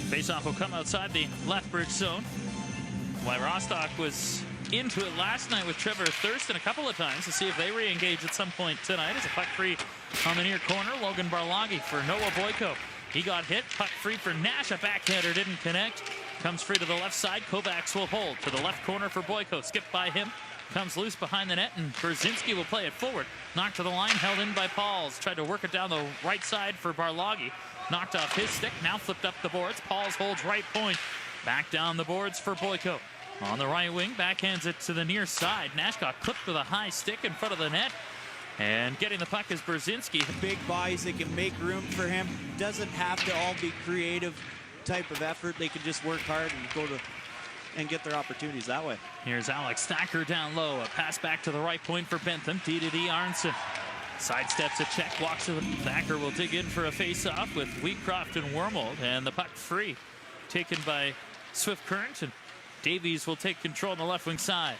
Faceoff will come outside the Lethbridge zone. While Rostock was into it last night with Trevor Thurston a couple of times to see if they re-engage at some point tonight. As a puck free on the near corner, Logan Barloghi for Noah Boyko. He got hit, puck free for Nash, a backhander didn't connect. Comes free to the left side, Kovacs will hold to the left corner for Boyko. Skipped by him, comes loose behind the net, and Brzezinski will play it forward. Knocked to the line, held in by Pauls. Tried to work it down the right side for Barloghi. Knocked off his stick, now flipped up the boards. Pauls holds right point. Back down the boards for Boyko. On the right wing, backhands it to the near side. Nash got clipped with a high stick in front of the net. And getting the puck is Brzezinski. Big bodies, they can make room for him. Doesn't have to all be creative type of effort. They can just work hard and go to and get their opportunities that way. Here's Alex Thacker down low. A pass back to the right point for Bentham. D-to-D Arnson. Sidesteps a check, walks to the... Thacker will dig in for a face-off with Wheatcroft and Wormold. And the puck free, taken by Swift Current. And Davies will take control on the left wing side.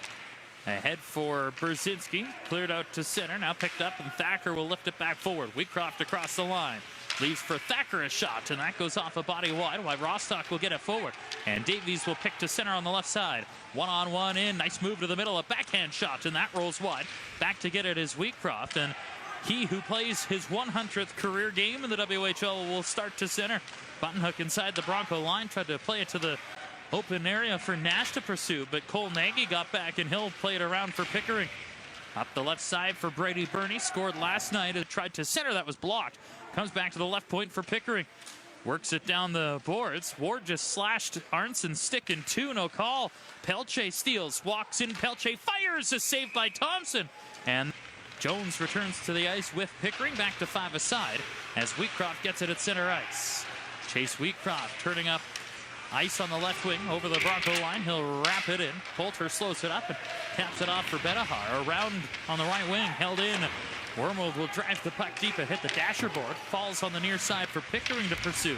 Ahead for Brzezinski, cleared out to center, now picked up, and Thacker will lift it back forward. Wheatcroft across the line. Leaves for Thacker a shot, and that goes off a body wide, while Rostock will get it forward. And Davies will pick to center on the left side. One-on-one in, nice move to the middle, a backhand shot, and that rolls wide. Back to get it is Wheatcroft, and he who plays his 100th career game in the WHL will start to center. Buttonhook inside the Bronco line, tried to play it to the open area for Nash to pursue, but Cole Nagy got back and he'll play it around for Pickering. Up the left side for Brady Burney, scored last night. It tried to center, that was blocked. Comes back to the left point for Pickering. Works it down the boards. Ward just slashed Arnson's stick in two, no call. Pelche steals, walks in, Pelche fires, a save by Thompson. And Jones returns to the ice with Pickering, back to five aside as Wheatcroft gets it at center ice. Chase Wheatcroft turning up ice on the left wing over the Bronco line. He'll wrap it in. Poulter slows it up and taps it off for Bedahar. Around on the right wing, held in. Wormold will drive the puck deep and hit the dasher board. Falls on the near side for Pickering to pursue.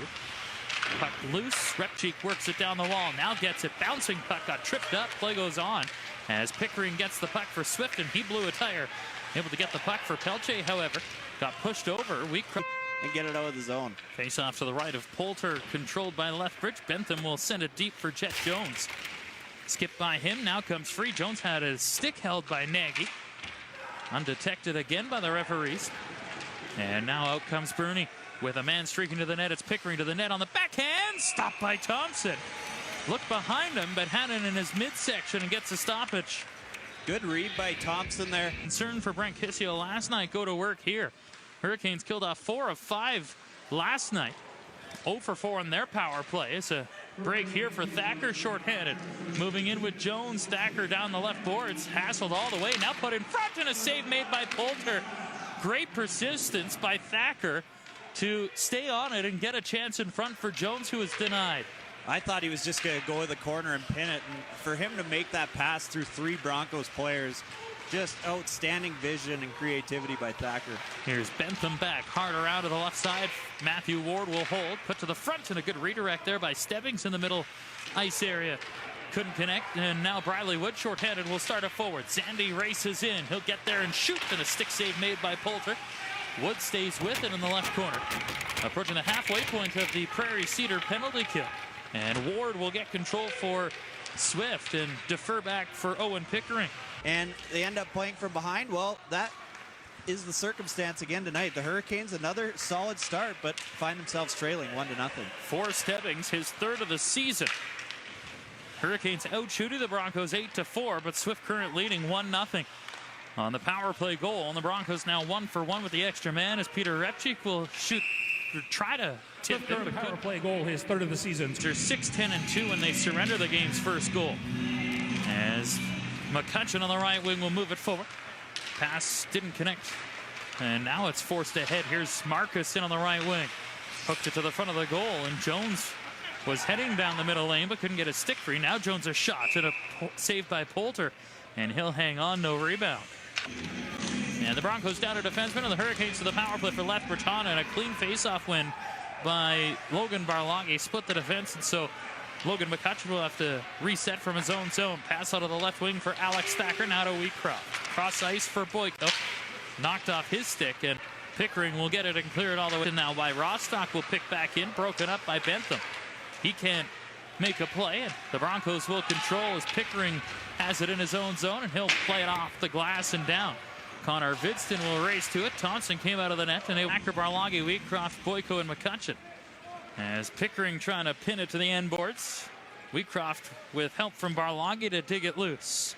Puck loose. Repchik works it down the wall. Now gets it. Bouncing puck got tripped up. Play goes on as Pickering gets the puck for Swift, and he blew a tire. Able to get the puck for Pelche, however. Got pushed over. And get it out of the zone. Face off to the right of Poulter, controlled by Lethbridge. Bentham will send it deep for Jet Jones. Skipped by him, now comes free. Jones had his stick held by Nagy. Undetected again by the referees. And now out comes Bruni with a man streaking to the net. It's Pickering to the net on the backhand. Stopped by Thompson. Looked behind him, but had it in his midsection and gets a stoppage. Good read by Thompson there. Concern for Brent Kissio last night. Go to work here. Hurricanes killed off 4 of 5 last night. 0 for 4 on their power play. It's a break here for Thacker, shorthanded. Moving in with Jones. Thacker down the left boards, hassled all the way. Now put in front, and a save made by Poulter. Great persistence by Thacker to stay on it and get a chance in front for Jones, who was denied. I thought he was just going to go to the corner and pin it. And for him to make that pass through 3 Broncos players, just outstanding vision and creativity by Thacker. Here's Bentham back, harder out to the left side. Matthew Ward will hold, put to the front, and a good redirect there by Stebbings in the middle ice area. Couldn't connect, and now Briley Wood, shorthanded, will start it forward. Zandy races in. He'll get there and shoot, and a stick save made by Poulter. Wood stays with it in the left corner. Approaching the halfway point of the Prairie Cedar penalty kill. And Ward will get control for Swift and defer back for Owen Pickering. And they end up playing from behind. Well, that is the circumstance again tonight. The Hurricanes, another solid start, but find themselves trailing 1-0. For Stebbings, his 3rd of the season. Hurricanes out shooting the Broncos 8-4, but Swift Current leading 1-0 on the power play goal. And the Broncos now 1 for 1 with the extra man as Peter Repchik will shoot or try to tip it. The power play goal, his 3rd of the season. They're 6-10-2 when they surrender the game's first goal. As McCutcheon on the right wing will move it forward. Pass didn't connect. And now it's forced ahead. Here's Marcus in on the right wing. Hooked it to the front of the goal, and Jones was heading down the middle lane but couldn't get a stick free. Now Jones a shot and a save by Poulter, and he'll hang on, no rebound. And the Broncos down to defenseman, and the Hurricanes to the power play for Lethbridge, and a clean face-off win by Logan Barloghi. Split the defense, and so Logan McCutcheon will have to reset from his own zone. Pass out of the left wing for Alex Thacker, now to Wheatcroft. Cross ice for Boyko. Knocked off his stick, and Pickering will get it and clear it all the way. Now by Rostock will pick back in, broken up by Bentham. He can't make a play, and the Broncos will control as Pickering has it in his own zone, and he'll play it off the glass and down. Connor Vidston will race to it. Thompson came out of the net, and they Acker, Barlagi, Wheatcroft, Boyko, and McCutcheon. As Pickering trying to pin it to the end boards. Wheatcroft with help from Barlagi to dig it loose.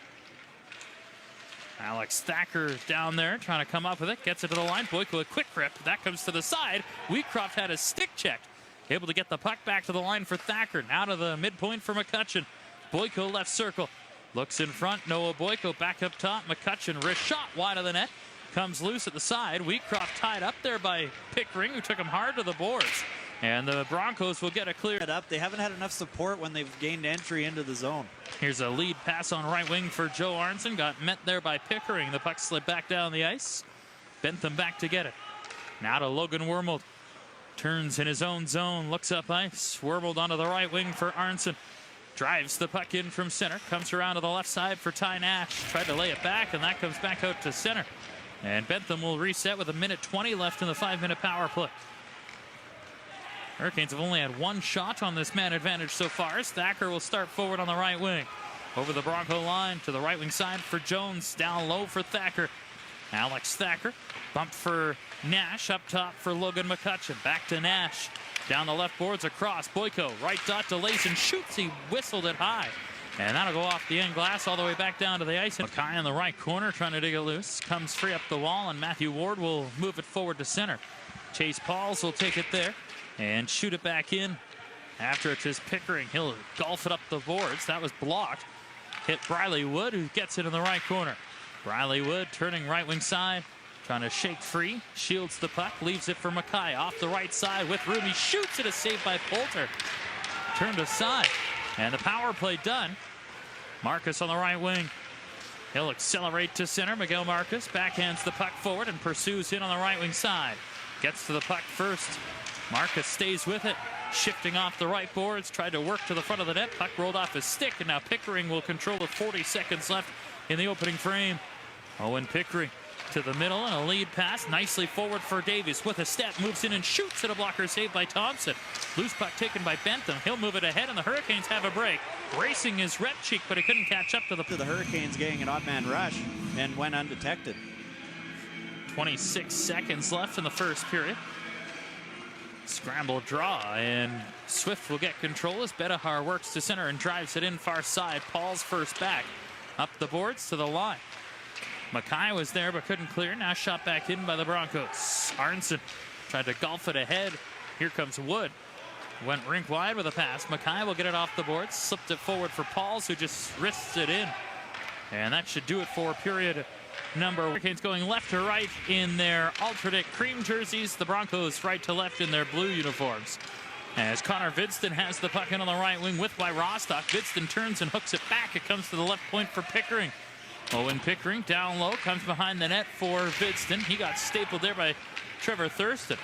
Alex Thacker down there trying to come up with it. Gets it to the line. Boyko a quick rip. That comes to the side. Wheatcroft had his stick checked. Able to get the puck back to the line for Thacker. Now to the midpoint for McCutcheon. Boyko left circle. Looks in front. Noah Boyko back up top. McCutcheon wrist shot wide of the net. Comes loose at the side. Wheatcroft tied up there by Pickering, who took him hard to the boards. And the Broncos will get a clear. They haven't had enough support when they've gained entry into the zone. Here's a lead pass on right wing for Joe Arnson. Got met there by Pickering. The puck slid back down the ice. Bentham back to get it. Now to Logan Wormold. Turns in his own zone. Looks up ice. Wormold onto the right wing for Arnson. Drives the puck in from center. Comes around to the left side for Ty Nash. Tried to lay it back, and that comes back out to center. And Bentham will reset with 1:20 left in the 5-minute power play. Hurricanes have only had one shot on this man advantage so far. Thacker will start forward on the right wing. Over the Bronco line to the right wing side for Jones. Down low for Thacker. Alex Thacker. Bump for Nash. Up top for Logan McCutcheon. Back to Nash. Down the left boards across. Boyko. Right dot to Layson. Shoots. He whistled it high. And that'll go off the end glass all the way back down to the ice. Mackay in the right corner trying to dig it loose. Comes free up the wall, and Matthew Ward will move it forward to center. Chase Pauls will take it there and shoot it back in. After it's his Pickering, he'll golf it up the boards. That was blocked. Hit Briley Wood, who gets it in the right corner. Briley Wood turning right wing side, trying to shake free. Shields the puck, leaves it for Mackay. Off the right side with room. He shoots it, a save by Poulter. Turned aside, and the power play done. Marcus on the right wing. He'll accelerate to center. Miguel Marcus backhands the puck forward and pursues in on the right wing side. Gets to the puck first. Marcus stays with it, shifting off the right boards, tried to work to the front of the net. Puck rolled off his stick, and now Pickering will control with 40 seconds left in the opening frame. Owen Pickering to the middle, and a lead pass nicely forward for Davies. With a step, moves in and shoots at a blocker saved by Thompson. Loose puck taken by Bentham. He'll move it ahead, and the Hurricanes have a break. Racing his Repchik, but he couldn't catch up to the Hurricanes getting an odd man rush and went undetected. 26 seconds left in the first period. Scramble draw, and Swift will get control as Bedahar works to center and drives it in far side. Paul's first back. Up the boards to the line. Mackay was there but couldn't clear. Now shot back in by the Broncos. Arnson tried to golf it ahead. Here comes Wood. Went rink wide with a pass. Mackay will get it off the boards. Slipped it forward for Pauls, who just wrists it in. And that should do it for period number. Hurricanes going left to right in their alternate cream jerseys. The Broncos right to left in their blue uniforms. As Connor Vidston has the puck in on the right wing with Rostock. Vidston turns and hooks it back. It comes to the left point for Pickering. Owen Pickering down low, comes behind the net for Vidston. He got stapled there by Trevor Thurston.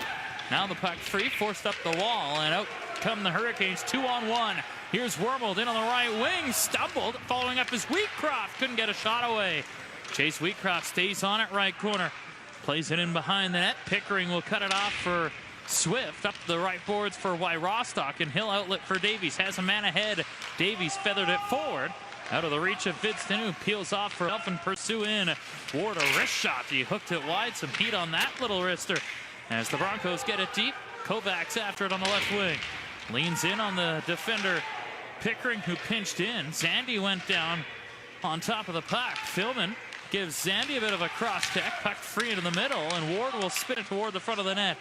Now the puck free, forced up the wall, and out come the Hurricanes 2-on-1. Here's Wormold in on the right wing, stumbled, following up his Wheatcroft, couldn't get a shot away. Chase Wheatcroft stays on it, right corner. Plays it in behind the net. Pickering will cut it off for Swift. Up the right boards for Rostock, and Hill outlet for Davies. Has a man ahead. Davies feathered it forward. Out of the reach of Vidston, who peels off for help and pursue in. Ward a wrist shot. He hooked it wide. Some heat on that little wrister. As the Broncos get it deep, Kovacs after it on the left wing. Leans in on the defender, Pickering, who pinched in. Zandy went down on top of the puck. Philman gives Zandy a bit of a cross-check. Puck free into the middle, and Ward will spin it toward the front of the net.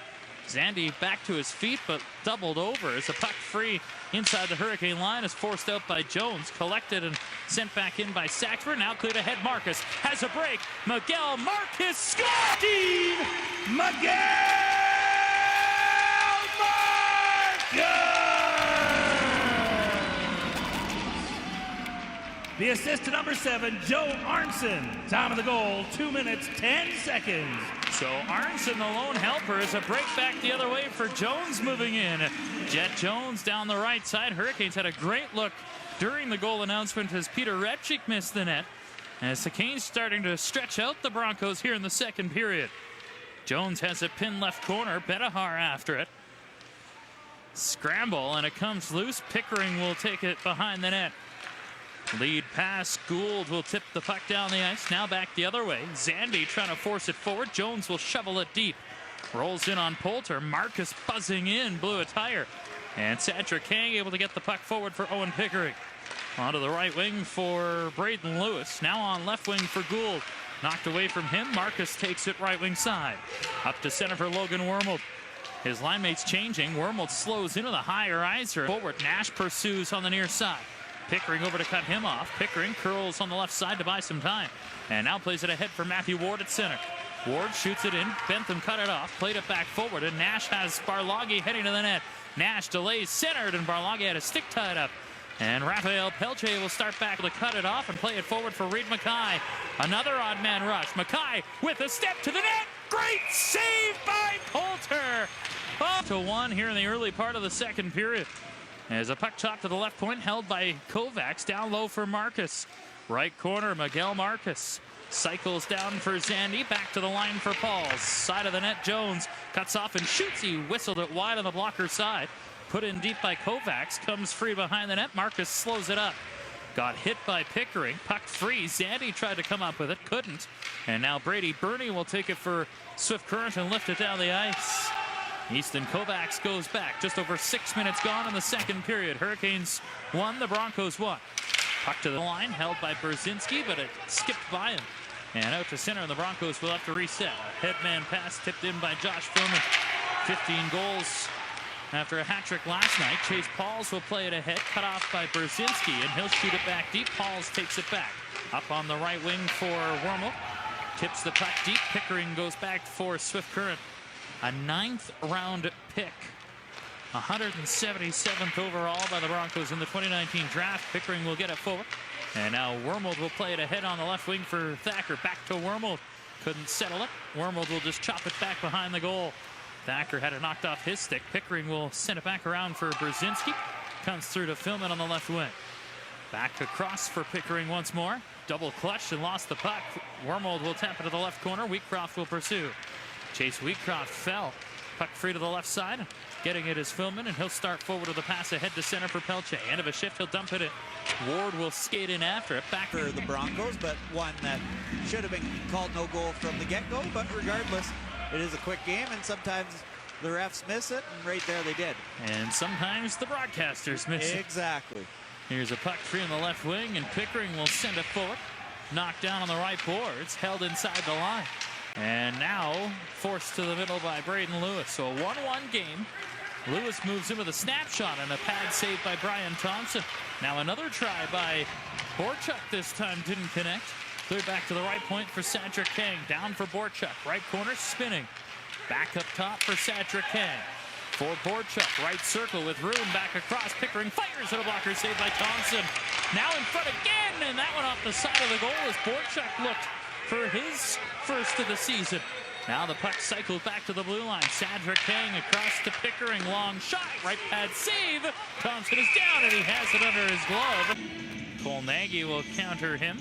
Zandy back to his feet, but doubled over as the puck free inside the Hurricane line is forced out by Jones. Collected and sent back in by Saxford. Now cleared ahead. Marcus has a break. Miguel Marcus scores! Steve Miguel Marcus! The assist to number 7, Joe Arnson. Time of the goal, 2 minutes, 10 seconds. So Arnson, the lone helper, is a break back the other way for Jones moving in. Jet Jones down the right side. Hurricanes had a great look during the goal announcement as Peter Repchik missed the net. As the Canes starting to stretch out the Broncos here in the second period. Jones has it pinned left corner. Bedahar after it. Scramble, and it comes loose. Pickering will take it behind the net. Lead pass. Gould will tip the puck down the ice. Now back the other way. Zandy trying to force it forward. Jones will shovel it deep. Rolls in on Poulter. Marcus buzzing in. Blew a tire. And Cedric Kang able to get the puck forward for Owen Pickering. Onto the right wing for Braden Lewis. Now on left wing for Gould. Knocked away from him. Marcus takes it right wing side. Up to center for Logan Wormold. His line mates changing. Wormold slows into the higher icer. Forward. Nash pursues on the near side. Pickering over to cut him off. Pickering curls on the left side to buy some time. And now plays it ahead for Matthew Ward at center. Ward shoots it in. Bentham cut it off. Played it back forward. And Nash has Barloggy heading to the net. Nash delays centered, and Barloggy had a stick tied up. And Raphael Pelche will start back to cut it off and play it forward for Reed Mackay. Another odd man rush. Mackay with a step to the net. Great save by Poulter. Up to 1 here in the early part of the second period. As a puck chopped to the left point, held by Kovacs. Down low for Marcus. Right corner, Miguel Marcus. Cycles down for Zandy. Back to the line for Pauls. Side of the net, Jones cuts off and shoots. He whistled it wide on the blocker side. Put in deep by Kovacs. Comes free behind the net. Marcus slows it up. Got hit by Pickering. Puck free. Zandy tried to come up with it. Couldn't. And now Brady Burney will take it for Swift Current and lift it down the ice. Easton Kovacs goes back. Just over 6 minutes gone in the second period. Hurricanes won. The Broncos won. Puck to the line. Held by Brzezinski, but it skipped by him. And out to center, and the Broncos will have to reset. A headman pass tipped in by Josh Fillman. 15 goals after a hat trick last night. Chase Pauls will play it ahead, cut off by Brzezinski, and he'll shoot it back deep. Pauls takes it back. Up on the right wing for Wormel. Tips the puck deep. Pickering goes back for Swift Current. A 9th round pick. 177th overall by the Broncos in the 2019 draft. Pickering will get it forward. And now Wormold will play it ahead on the left wing for Thacker. Back to Wormold. Couldn't settle it. Wormold will just chop it back behind the goal. Thacker had it knocked off his stick. Pickering will send it back around for Brzezinski. Comes through to Fillman on the left wing. Back across for Pickering once more. Double clutched and lost the puck. Wormold will tap it to the left corner. Wheatcroft will pursue. Chase Wheatcroft fell. Puck free to the left side. Getting it is Fillman, and he'll start forward with a pass ahead to center for Pelche. End of a shift, he'll dump it in. Ward will skate in after it. Back for the Broncos, but one that should have been called no goal from the get-go. But regardless, it is a quick game, and sometimes the refs miss it, and right there they did. And sometimes the broadcasters miss it. Exactly. Here's a puck free in the left wing, and Pickering will send it forward. Knocked down on the right boards, held inside the line. And now forced to the middle by Braden Lewis. So a 1-1 game. Lewis moves in with a snapshot and a pad save by Brian Thompson. Now another try by Borchuk. This time didn't connect. Cleared back to the right point for Cedric Kang. Down for Borchuk. Right corner spinning. Back up top for Cedric Kang. For Borchuk. Right circle with room back across. Pickering fires at a blocker saved by Thompson. Now in front again. And that one off the side of the goal as Borchuk looked for his first of the season. Now the puck cycles back to the blue line. Cedric Kang across to Pickering. Long shot. Right pad save. Thompson is down and he has it under his glove. Cole Nagy will counter him.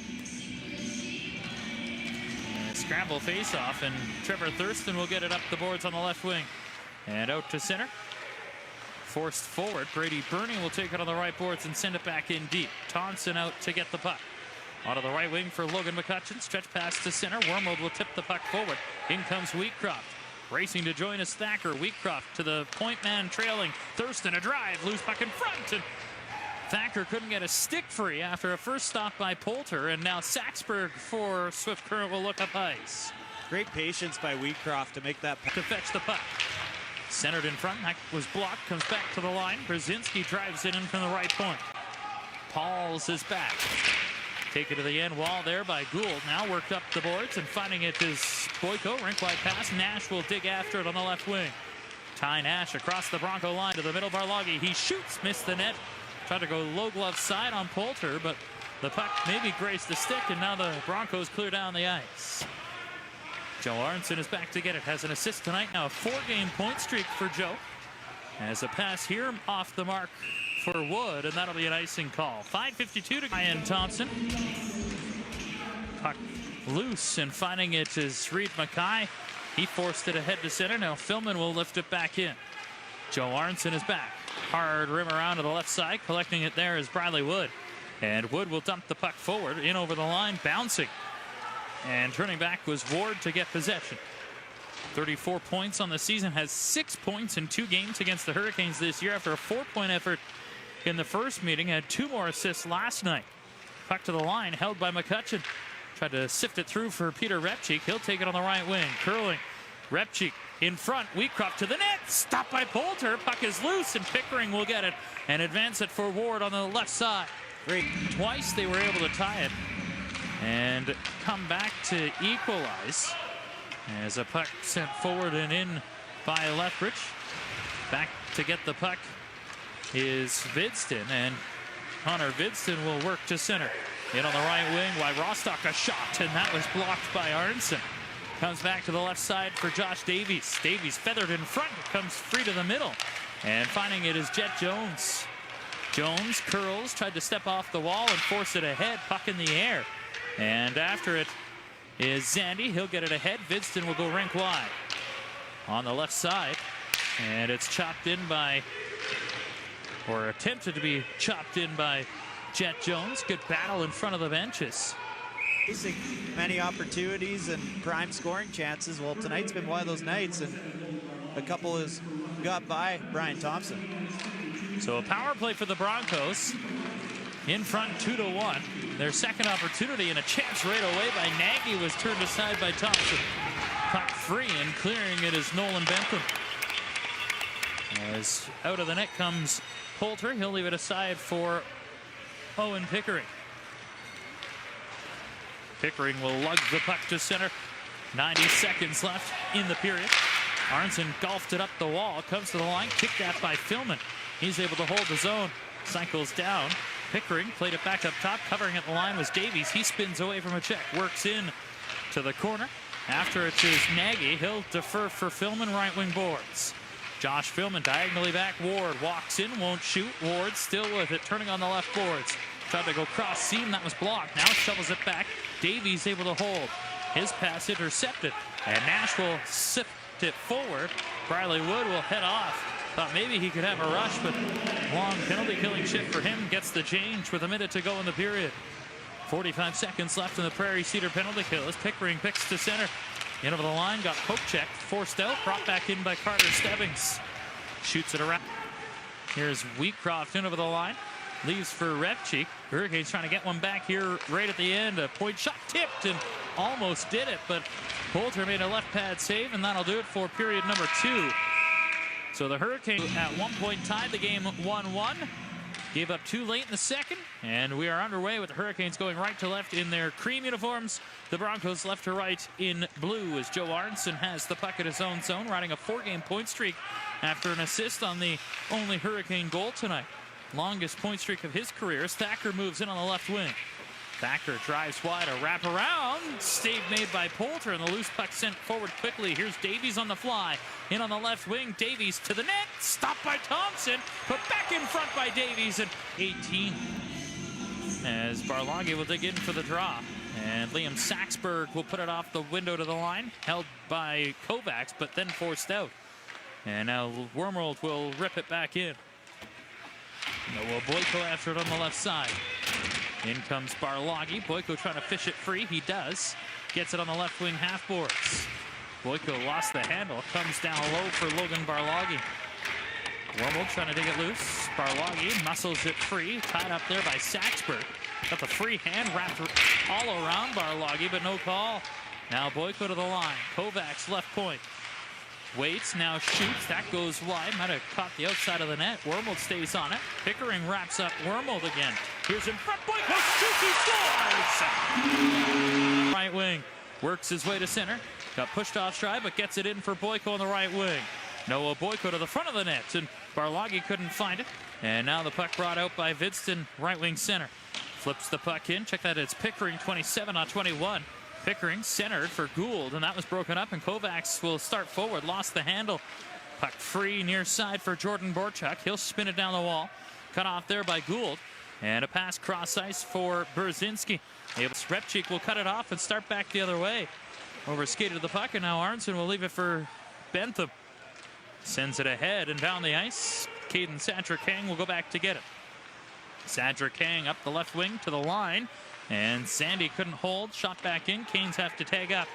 And a scramble face-off, and Trevor Thurston will get it up the boards on the left wing. And out to center. Forced forward. Brady Burney will take it on the right boards and send it back in deep. Thompson out to get the puck. Onto the right wing for Logan McCutcheon. Stretch pass to center. Wormold will tip the puck forward. In comes Wheatcroft. Racing to join us, Thacker. Wheatcroft to the point man trailing. Thurston a drive. Loose puck in front. And Thacker couldn't get a stick free after a first stop by Poulter. And now Saxberg for Swift Current will look up ice. Great patience by Wheatcroft to make that to fetch the puck. Centered in front. That was blocked. Comes back to the line. Brzezinski drives it in from the right point. Pauls is back. Take it to the end wall there by Gould. Now worked up the boards, and finding it is Boyko. Rink-wide pass. Nash will dig after it on the left wing. Ty Nash across the Bronco line to the middle. Barloggy. He shoots. Missed the net. Tried to go low glove side on Poulter, but the puck maybe grazed the stick, and now the Broncos clear down the ice. Joe Arnson is back to get it. Has an assist tonight. Now a 4-game point streak for Joe. As a pass here off the mark for Wood, and that'll be an icing call. 5:52 to Brian Thompson. Puck loose, and finding it is Reed Mackay. He forced it ahead to center. Now Fillman will lift it back in. Joe Arnson is back. hard rim around to the left side. Collecting it there is Bradley Wood. And Wood will dump the puck forward, in over the line, bouncing. And turning back was Ward to get possession. 34 points on the season, has 6 points in 2 games against the Hurricanes this year after a 4-point effort in the first meeting. Had 2 more assists last night. Puck to the line, held by McCutcheon. Tried to sift it through for Peter Repchik. He'll take it on the right wing. Curling. Repchik in front. Wheatcroft to the net. Stopped by Poulter. Puck is loose, and Pickering will get it and advance it for Ward on the left side. Great. Twice they were able to tie it and come back to equalize. As a puck sent forward and in by Lethbridge. Back to get the puck is Vidston, and Connor Vidston will work to center. In on the right wing, why Rostock a shot, and that was blocked by Arnson. Comes back to the left side for Josh Davies. Davies feathered in front, comes free to the middle. And finding it is Jet Jones. Jones curls, tried to step off the wall and force it ahead, puck in the air. And after it is Zandy. He'll get it ahead. Vidston will go rink wide on the left side. And it's chopped in by, or attempted to be chopped in by Jet Jones. Good battle in front of the benches. Many opportunities and prime scoring chances. Well, tonight's been one of those nights, and a couple has got by Brian Thompson. So a power play for the Broncos. In front 2-1. Their second opportunity, and a chance right away by Nagy was turned aside by Thompson. Puck free, and clearing it is Nolan Bentham. As out of the net comes Poulter. He'll leave it aside for Owen Pickering. Pickering will lug the puck to center. 90 seconds left in the period. Arnson golfed it up the wall. Comes to the line. Kicked that by Philman. He's able to hold his own. Cycles down. Pickering played it back up top. Covering at the line was Davies. He spins away from a check. Works in to the corner. After it is Nagy. He'll defer for Philman, right wing boards. Josh Philman diagonally back. Ward walks in, won't shoot. Ward still with it, turning on the left boards. Tried to go cross seam, that was blocked. Now shovels it back. Davies able to hold. His pass intercepted. And Nash will sift it forward. Bradley Wood will head off. Thought maybe he could have a rush, but long penalty killing shift for him. Gets the change with a minute to go in the period. 45 seconds left in the Prairie Cedar penalty kill as Pickering picks to center. In over the line, got poke checked, forced out, brought back in by Carter Stebbings. Shoots it around. Here's Wheatcroft in over the line. Leaves for Repchik. Hurricanes trying to get one back here right at the end. A point shot tipped and almost did it, but Poulter made a left pad save, and that'll do it for period number 2. So the Hurricanes at one point tied the game 1-1. Gave up 2 late in the second, and we are underway with the Hurricanes going right to left in their cream uniforms. The Broncos left to right in blue as Joe Arnson has the puck at his own zone, riding a 4-game point streak after an assist on the only Hurricane goal tonight. Longest point streak of his career as Thacker moves in on the left wing. Thacker drives wide, a wraparound. Save made by Poulter, and the loose puck sent forward quickly. Here's Davies on the fly. In on the left wing, Davies to the net. Stopped by Thompson. Put back in front by Davies at 18. As Barloggy will dig in for the draw. And Liam Saxberg will put it off the window to the line. Held by Kovacs, but then forced out. And now Wormald will rip it back in. Noah Boyko after it on the left side. In comes Barloggy. Boyko trying to fish it free. He does. Gets it on the left wing half boards. Boyko lost the handle. Comes down low for Logan Barloggy. Wormald trying to dig it loose. Barloggy muscles it free. Tied up there by Saxberg. Got the free hand wrapped all around Barloggy, but no call. Now Boyko to the line. Kovacs left point. Waits, now shoots. That goes wide. Might have caught the outside of the net. Wormald stays on it. Pickering wraps up Wormald again. Here's in front. Boyko shoots. He scores! Right wing. Works his way to center. Got pushed off stride, but gets it in for Boyko on the right wing. Noah Boyko to the front of the net, and Barloggy couldn't find it. And now the puck brought out by Vidston, right wing center. Flips the puck in. Check that, it's Pickering 27 on 21. Pickering centered for Gould, and that was broken up, and Kovacs will start forward. Lost the handle. Puck free near side for Jordan Borchuk. He'll spin it down the wall. Cut off there by Gould. And a pass cross ice for Brzezinski. Repchik will cut it off and start back the other way. Over skated the puck, and now Arnson will leave it for Bentham. Sends it ahead and down the ice. Caden Sadrick-Kang will go back to get it. Sadrick-Kang up the left wing to the line, and Sandy couldn't hold. Shot back in. Canes have to tag up.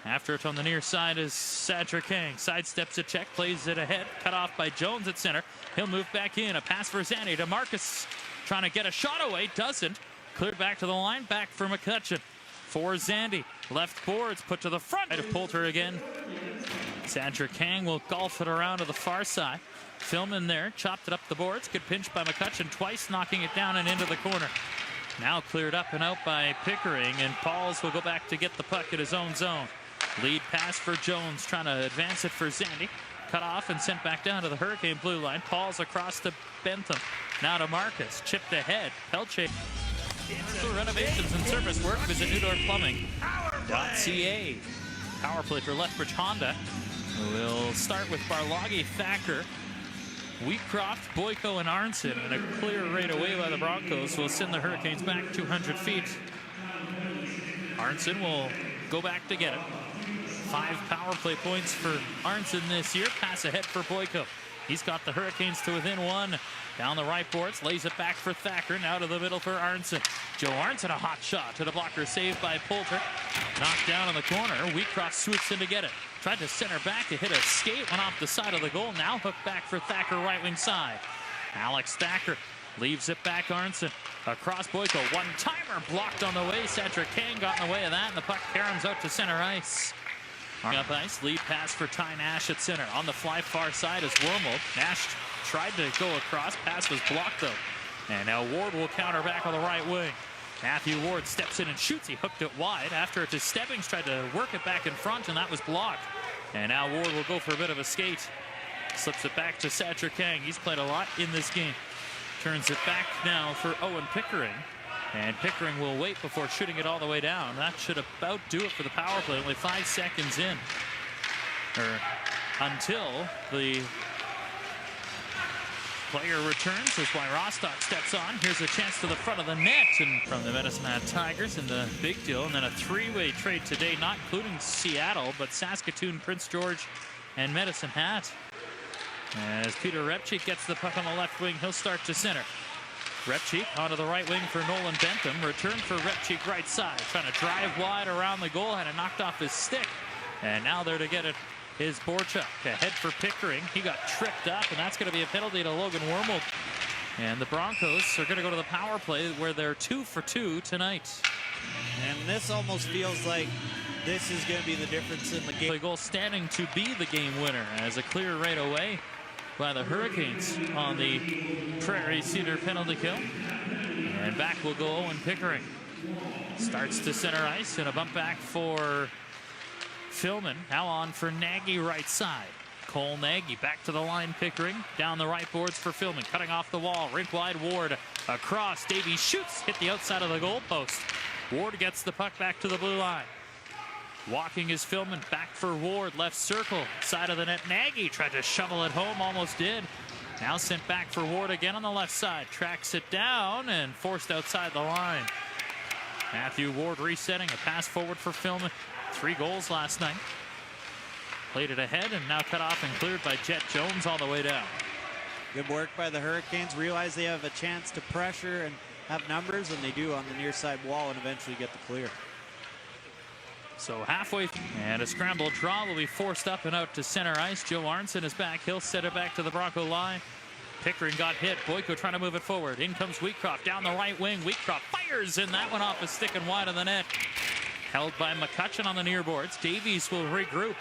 After it on the near side is Sadrick-Kang. Sidesteps a check, plays it ahead. Cut off by Jones at center. He'll move back in. A pass for Zandy to Marcus. Trying to get a shot away. Doesn't. Cleared back to the line. Back for McCutcheon. For Zandy. Left boards put to the front. Of Poulter again. Sadrick-Kang will golf it around to the far side. Philman there. Chopped it up the boards. Good pinch by McCutcheon. Twice knocking it down and into the corner. Now cleared up and out by Pickering. And Pauls will go back to get the puck at his own zone. Lead pass for Jones, trying to advance it for Zandy. Cut off and sent back down to the Hurricane blue line. Paul's across to Bentham. Now to Marcus. Chipped ahead. Pelche. For renovations and service work, visit newdoorplumbing.ca. Power play for Lethbridge Honda. We'll start with Barloggy, Thacker, Wheatcroft, Boyko, and Arnson. And a clear right away by the Broncos will send the Hurricanes back 200 feet. Arnson will go back to get it. 5 power play points for Arnson this year. Pass ahead for Boyko. He's got the Hurricanes to within 1. Down the right boards, lays it back for Thacker. Now to the middle for Arnson. Joe Arnson, a hot shot to the blocker, saved by Poulter. Knocked down in the corner. Wheatcroft swoops in to get it. Tried to center back to hit a skate. Went off the side of the goal. Now hooked back for Thacker, right wing side. Alex Thacker leaves it back. Arnson across Boyko. One-timer blocked on the way. Sadrick-Kang got in the way of that, and the puck caroms out to center ice. Up ice, lead pass for Ty Nash at center. On the fly far side is Wormold. Nash tried to go across. Pass was blocked though. And now Ward will counter back on the right wing. Matthew Ward steps in and shoots. He hooked it wide. After it to Stebbings, tried to work it back in front, and that was blocked. And now Ward will go for a bit of a skate. Slips it back to Sadrick-Kang. He's played a lot in this game. Turns it back now for Owen Pickering. And Pickering will wait before shooting it all the way down. That should about do it for the power play. Only 5 seconds in. Until the player returns as why Rostock steps on. Here's a chance to the front of the net. And from the Medicine Hat Tigers in the big deal. And then a 3-way trade today, not including Seattle, but Saskatoon, Prince George, and Medicine Hat. As Peter Repchik gets the puck on the left wing, he'll start to center. Repchik onto the right wing for Nolan Bentham. Return for Repchik right side. Trying to drive wide around the goal. Had it knocked off his stick. And now there to get it is Borchuk. Ahead for Pickering. He got tripped up, and that's going to be a penalty to Logan Wormold. And the Broncos are going to go to the power play where they're 2 for 2 tonight. And this almost feels like this is going to be the difference in the game. The goal standing to be the game winner as a clear right away by the Hurricanes on the Prairie Cedar penalty kill. And back will go Owen Pickering. Starts to center ice and a bump back for Philman. Now on for Nagy right side. Cole Nagy back to the line. Pickering down the right boards for Philman. Cutting off the wall. Rink wide Ward across. Davies shoots. Hit the outside of the goalpost. Ward gets the puck back to the blue line. Walking is Philman, back for Ward, left circle, side of the net. Nagy tried to shovel it home, almost did. Now sent back for Ward again on the left side. Tracks it down and forced outside the line. Matthew Ward resetting, a pass forward for Philman. 3 goals last night. Played it ahead and now cut off and cleared by Jet Jones all the way down. Good work by the Hurricanes. Realize they have a chance to pressure and have numbers, and they do on the near side wall and eventually get the clear. So halfway, and a scramble draw will be forced up and out to center ice. Joe Arnson is back. He'll set it back to the Bronco line. Pickering got hit. Boyko trying to move it forward. In comes Wheatcroft down the right wing. Wheatcroft fires, and that went off a stick and wide of the net. Held by McCutcheon on the near boards. Davies will regroup.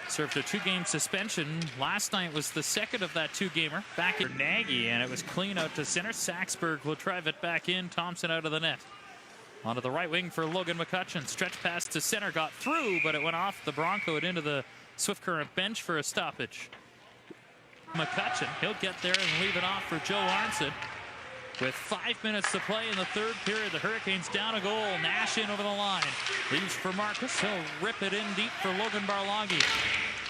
Served a 2-game suspension. Last night was the second of that 2-gamer. Back in Nagy, and it was clean out to center. Saxberg will drive it back in. Thompson out of the net. Onto the right wing for Logan McCutcheon. Stretch pass to center, got through, but it went off the Bronco and into the Swift Current bench for a stoppage. McCutcheon, he'll get there and leave it off for Joe Arnson. With 5 minutes to play in the third period, the Hurricanes down a goal. Nash in over the line. Leaves for Marcus. He'll rip it in deep for Logan Barloggy.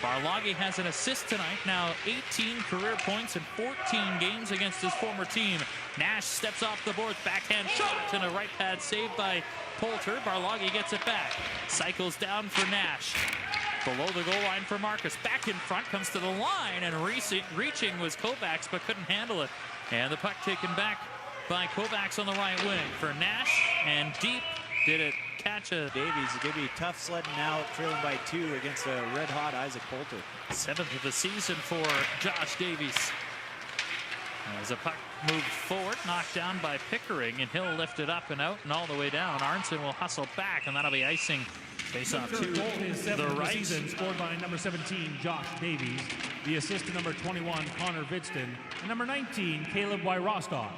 Barloggy has an assist tonight. Now 18 career points in 14 games against his former team. Nash steps off the boards. Backhand shot and a right pad saved by Poulter. Barloggy gets it back. Cycles down for Nash. Below the goal line for Marcus. Back in front, comes to the line, and reaching was Kovacs, but couldn't handle it. And the puck taken back by Kovacs on the right wing for Nash, and deep. Did it catch a Davies is going to be tough sledding out, trailing by 2 against a red-hot Isaac Poulter. 7th of the season for Josh Davies. As a puck moved forward, knocked down by Pickering, and he'll lift it up and out and all the way down. Arnson will hustle back, and that'll be icing. Face off to the right. Season, scored by number 17, Josh Davies. The assist to number 21, Connor Vidston. And number 19, Caleb Wyrostov.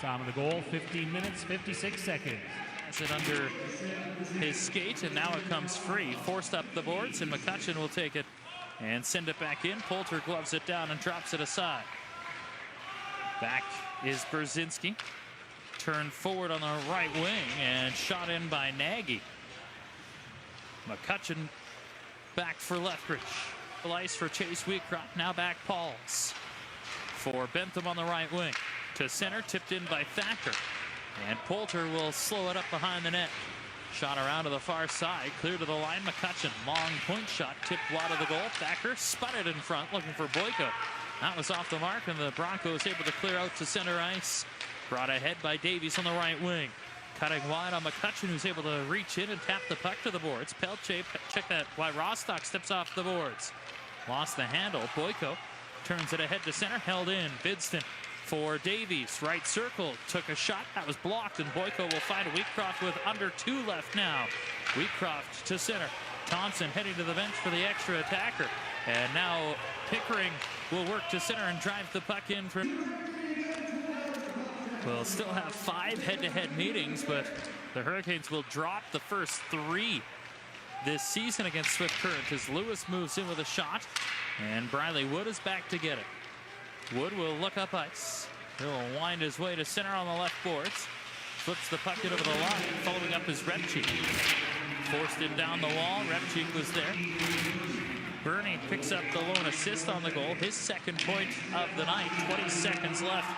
Time of the goal, 15 minutes, 56 seconds. Has it under his skate, and now it comes free. Forced up the boards, and McCutcheon will take it and send it back in. Poulter gloves it down and drops it aside. Back is Brzezinski. Turned forward on the right wing and shot in by Nagy. McCutcheon back for Lethbridge. Ice for Chase Wheatcroft. Now back Pauls for Bentham on the right wing. To center, tipped in by Thacker. And Poulter will slow it up behind the net. Shot around to the far side, clear to the line. McCutcheon, long point shot, tipped wide of the goal. Thacker spun it in front, looking for Boyko. That was off the mark, and the Broncos able to clear out to center ice. Brought ahead by Davies on the right wing. Cutting wide on McCutcheon, who's able to reach in and tap the puck to the boards. Pelche, check that, why Rostock steps off the boards. Lost the handle. Boyko turns it ahead to center, held in. Vidston for Davies, right circle, took a shot, that was blocked, and Boyko will find Wheatcroft with under 2 left now. Wheatcroft to center. Thompson heading to the bench for the extra attacker. And now Pickering will work to center and drive the puck in for... We'll still have 5 head-to-head meetings, but the Hurricanes will drop the first 3 this season against Swift Current as Lewis moves in with a shot, and Briley Wood is back to get it. Wood will look up ice. He'll wind his way to center on the left boards. Flips the puck in over the line, following up his Repchik. Forced it down the wall. Repchik was there. Bernie picks up the lone assist on the goal. His second point of the night. 20 seconds left